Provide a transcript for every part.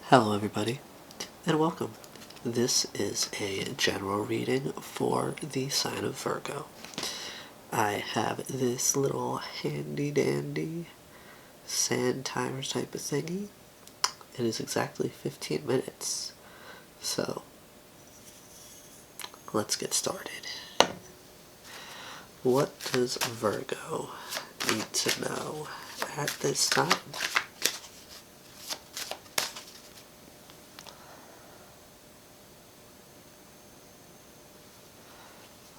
Hello everybody, and welcome. This is a general reading for the sign of Virgo. I have this little handy dandy sand timer type of thingy. It is exactly 15 minutes. So, let's get started. What does Virgo need to know at this time?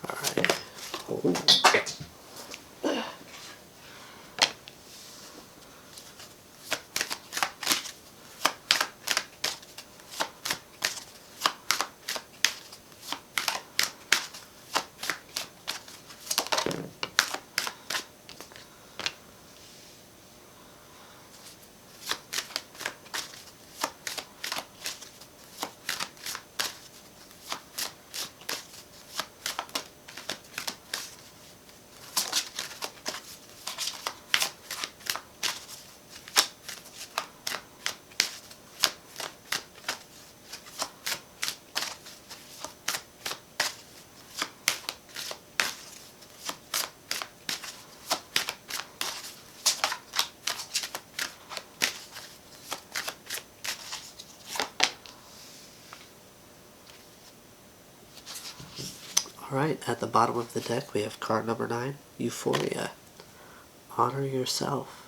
Alright. Oh. Alright, at the bottom of the deck we have card number 9, Euphoria. Honor yourself.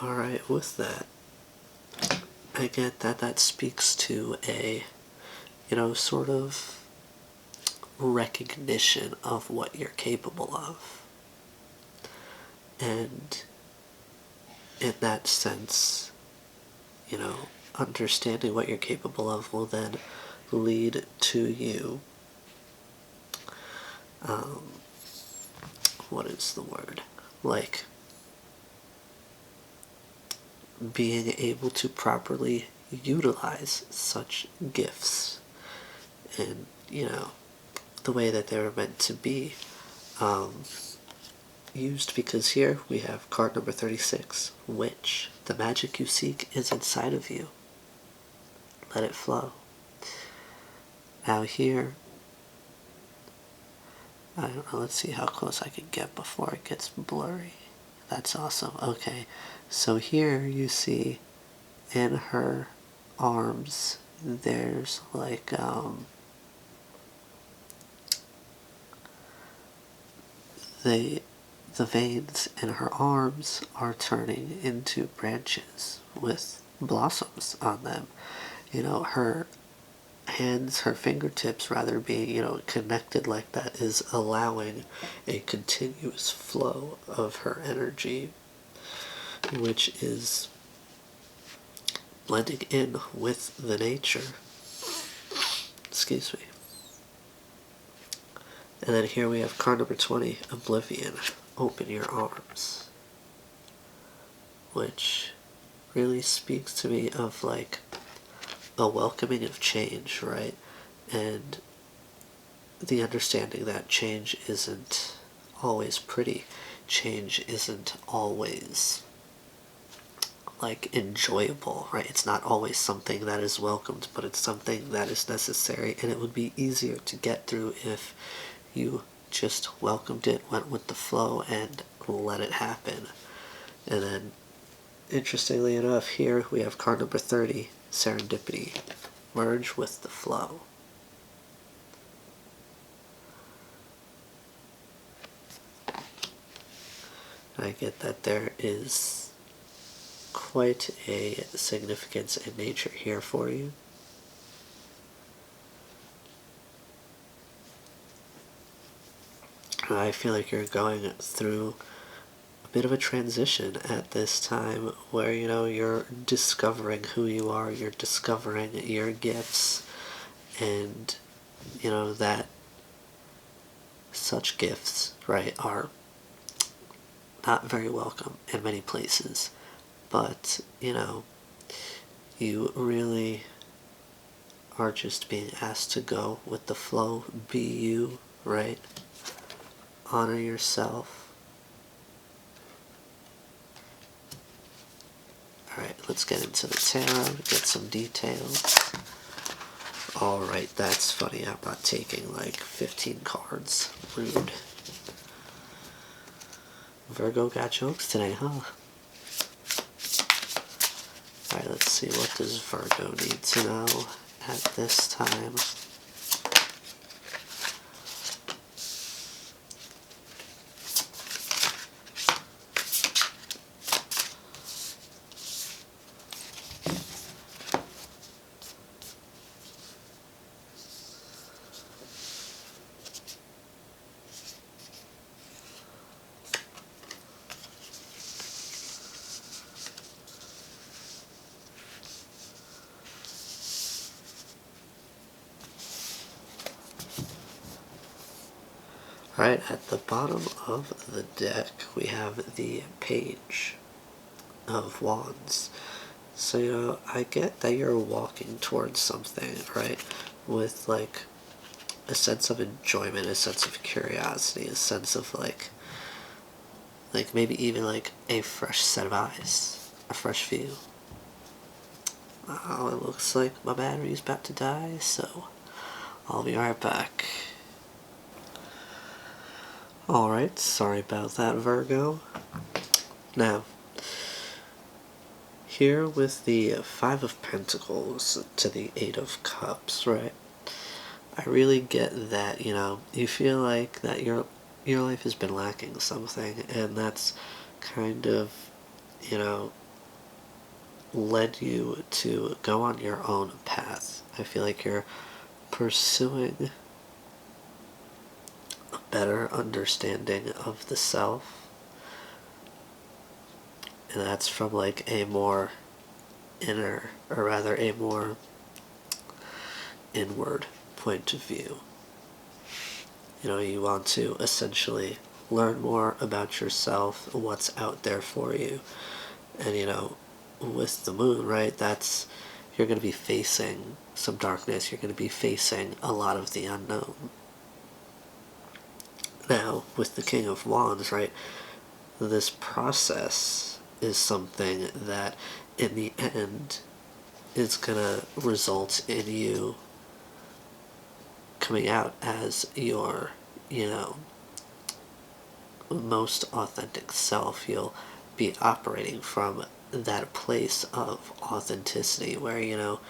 Alright, with that, I get that speaks to a, sort of recognition of what you're capable of. And in that sense, understanding what you're capable of will then lead to you, what is the word? Like, being able to properly utilize such gifts and, the way that they were meant to be used, because here we have card number 36, Witch. The magic you seek is inside of you. Let it flow. Now here, I don't know, let's see how close I can get before it gets blurry. That's awesome. Okay, so here you see in her arms there's like the veins in her arms are turning into branches with blossoms on them. Her hands, her fingertips rather, being, connected like that is allowing a continuous flow of her energy, which is blending in with the nature. Excuse me. And then here we have card number 20, Oblivion. Open your arms. Which really speaks to me of like a welcoming of change, right? And the understanding that change isn't always pretty. Change isn't always like enjoyable, right? It's not always something that is welcomed, but it's something that is necessary, and it would be easier to get through if you just welcomed it, went with the flow, and let it happen. And then, interestingly enough, here we have card number 30, Serendipity. Merge with the flow. I get that there is quite a significance in nature here for you. I feel like you're going through a bit of a transition at this time where, you're discovering who you are, you're discovering your gifts, and, that such gifts, right, are not very welcome in many places. But, you really are just being asked to go with the flow, be you, right? Honor yourself. let's get into the tarot, get some details. Alright, that's funny, I'm not taking like 15 cards. Rude. Virgo got jokes today, huh? Alright, let's see, what does Virgo need to know at this time? Alright, at the bottom of the deck we have the Page of Wands. So, you know, I get that you're walking towards something, right? With like a sense of enjoyment, a sense of curiosity, a sense of like maybe even like a fresh set of eyes, a fresh view. Oh, it looks like my battery's about to die, so I'll be right back. Alright, sorry about that, Virgo. Now, here with the Five of Pentacles to the Eight of Cups, right? I really get that, you know, you feel like that your life has been lacking something, and that's kind of, you know, led you to go on your own path. I feel like you're pursuing a better understanding of the self, and that's from like a more inner, or rather a more inward point of view. You know, you want to essentially learn more about yourself, what's out there for you. And you know, with the moon, right, that's, you're going to be facing some darkness, you're going to be facing a lot of the unknown. Now, with the King of Wands, right, this process is something that in the end is going to result in you coming out as your, you know, most authentic self. You'll be operating from that place of authenticity where, you know,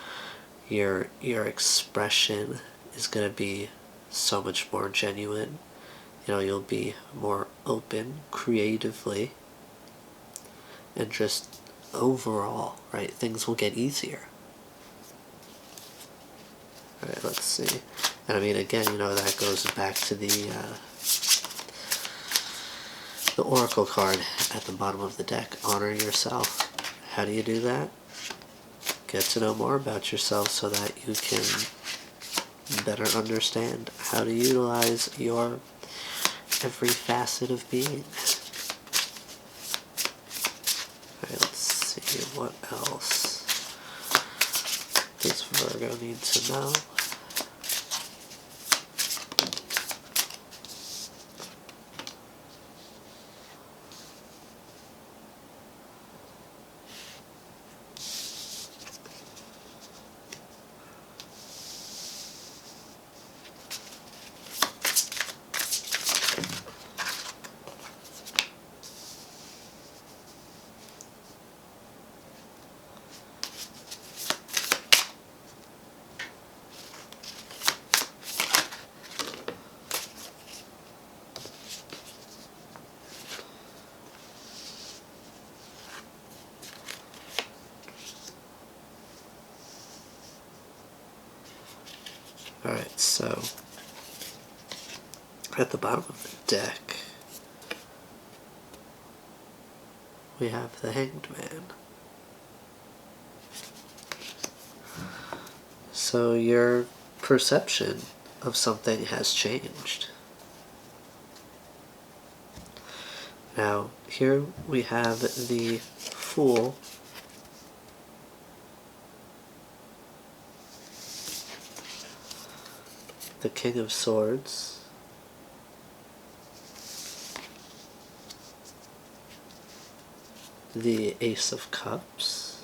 your expression is going to be so much more genuine. You know, you'll be more open creatively, and just overall, right, things will get easier. Alright, let's see. And I mean, again, you know, that goes back to the Oracle card at the bottom of the deck. Honor yourself. How do you do that? Get to know more about yourself so that you can better understand how to utilize your every facet of being. Alright, let's see, what else does Virgo need to know? Alright, so at the bottom of the deck we have the Hanged Man. So your perception of something has changed. Now, here we have the Fool, the King of Swords, the Ace of Cups,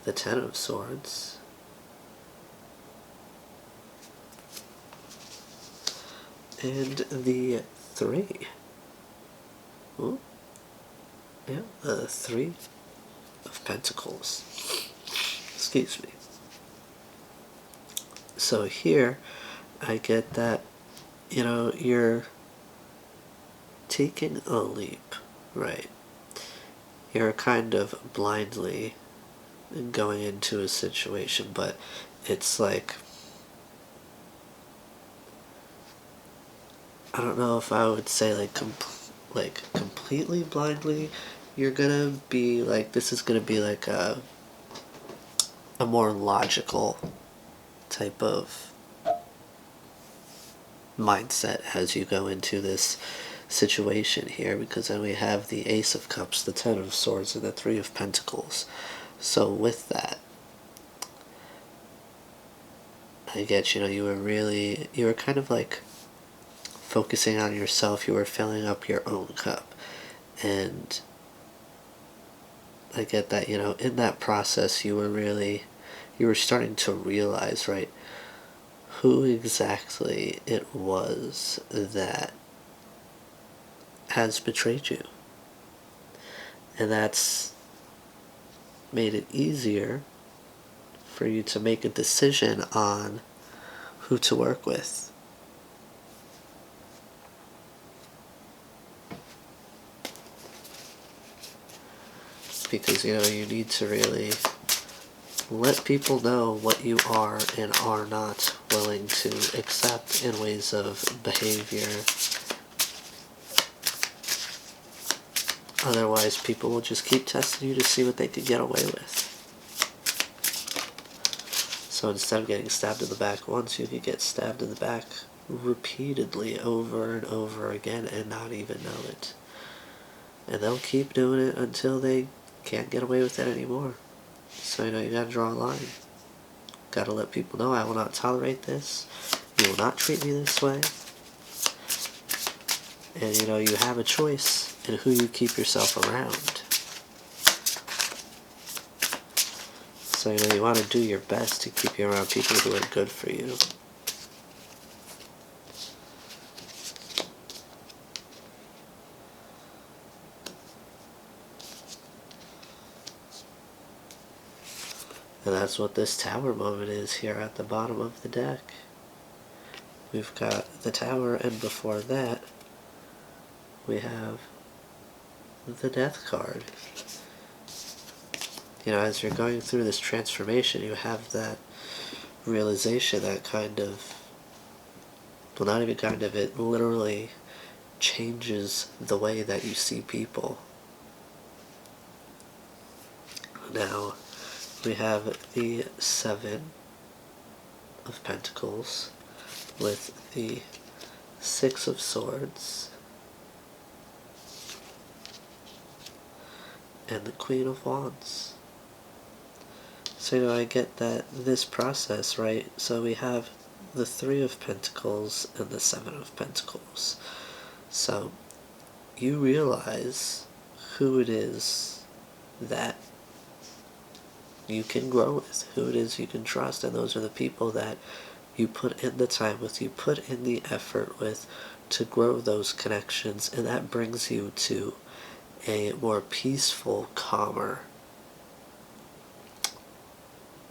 the Ten of Swords. And the 3. Ooh. Yeah, the 3 of Pentacles. Excuse me. So here, I get that, you're taking a leap, right? You're kind of blindly going into a situation, but it's like, I don't know if I would say like completely blindly. You're gonna be like, this is gonna be like a more logical type of mindset as you go into this situation here, because then we have the Ace of Cups, the Ten of Swords, and the 3 of Pentacles. So with that, I get, you were kind of like focusing on yourself. You were filling up your own cup. And I get that, in that process, you were starting to realize, right, who exactly it was that has betrayed you. And that's made it easier for you to make a decision on who to work with. Because, you need to really let people know what you are and are not willing to accept in ways of behavior. Otherwise, people will just keep testing you to see what they can get away with. So instead of getting stabbed in the back once, you could get stabbed in the back repeatedly over and over again and not even know it. And they'll keep doing it until they can't get away with it anymore. So, you gotta draw a line. Gotta let people know, I will not tolerate this. You will not treat me this way. And, you have a choice in who you keep yourself around. So, you want to do your best to keep you around people who are good for you. And that's what this Tower moment is here at the bottom of the deck. We've got the Tower, and before that, we have the Death card. As you're going through this transformation, you have that realization that kind of, well, not even kind of, it literally changes the way that you see people. Now, we have the 7 of Pentacles with the 6 of Swords and the Queen of Wands. So I get that this process, right? So we have the 3 of Pentacles and the 7 of Pentacles. So you realize who it is that you can grow with, who it is you can trust, and those are the people that you put in the time with, you put in the effort with to grow those connections, and that brings you to a more peaceful, calmer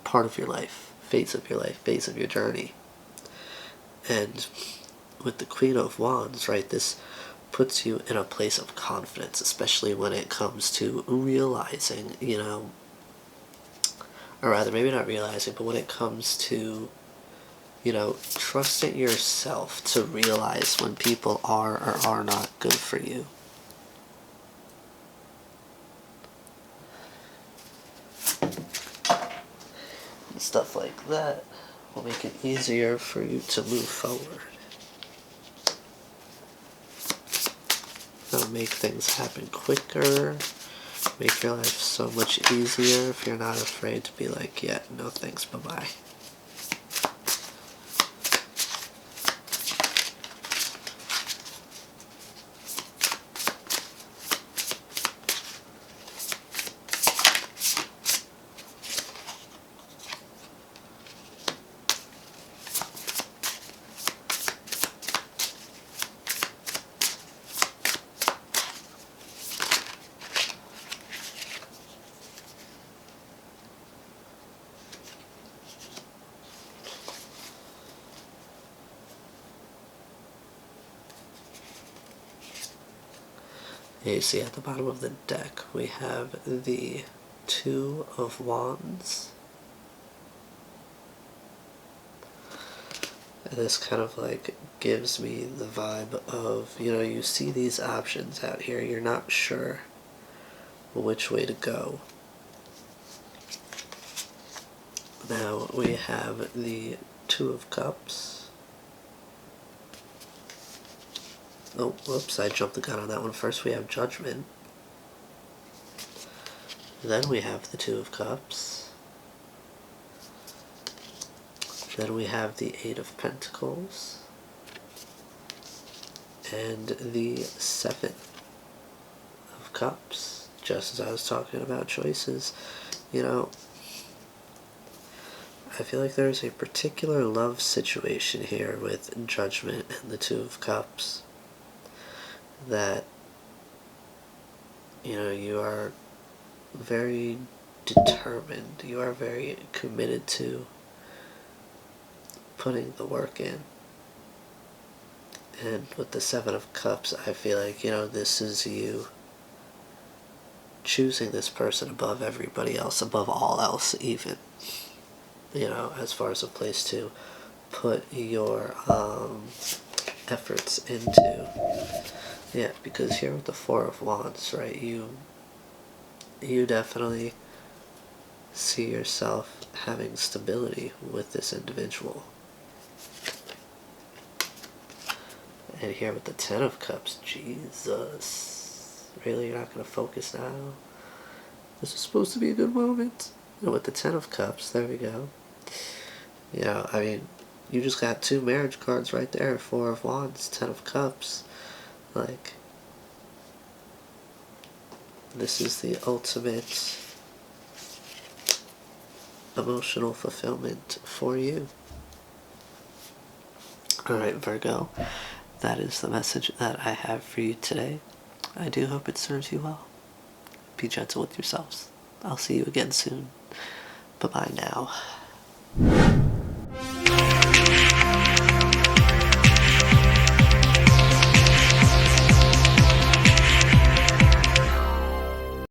part of your life, phase of your life, phase of your journey. And with the Queen of Wands, right, this puts you in a place of confidence, especially when it comes to realizing, or rather, maybe not realizing, but when it comes to, trusting yourself to realize when people are or are not good for you. And stuff like that will make it easier for you to move forward. It'll make things happen quicker, make your life so much easier if you're not afraid to be like, yeah, no thanks, bye-bye. Okay, see at the bottom of the deck we have the Two of Wands. And this kind of like gives me the vibe of, you know, you see these options out here, you're not sure which way to go. Now we have the Two of Cups. Oh, whoops, I jumped the gun on that one. First we have Judgment. Then we have the Two of Cups. Then we have the Eight of Pentacles. And the Seven of Cups. Just as I was talking about choices, you know, I feel like there's a particular love situation here with Judgment and the Two of Cups that, you know, you are very determined, you are very committed to putting the work in. And with the Seven of Cups, I feel like, you know, this is you choosing this person above everybody else, above all else even. You know, as far as a place to put your efforts into. Yeah, because here with the Four of Wands, right, you definitely see yourself having stability with this individual. And here with the Ten of Cups, Jesus. Really, you're not going to focus now? This is supposed to be a good moment. And with the Ten of Cups, there we go. You know, I mean, you just got two marriage cards right there. Four of Wands, Ten of Cups. Like, this is the ultimate emotional fulfillment for you. Alright, Virgo. That is the message that I have for you today. I do hope it serves you well. Be gentle with yourselves. I'll see you again soon. Bye-bye now.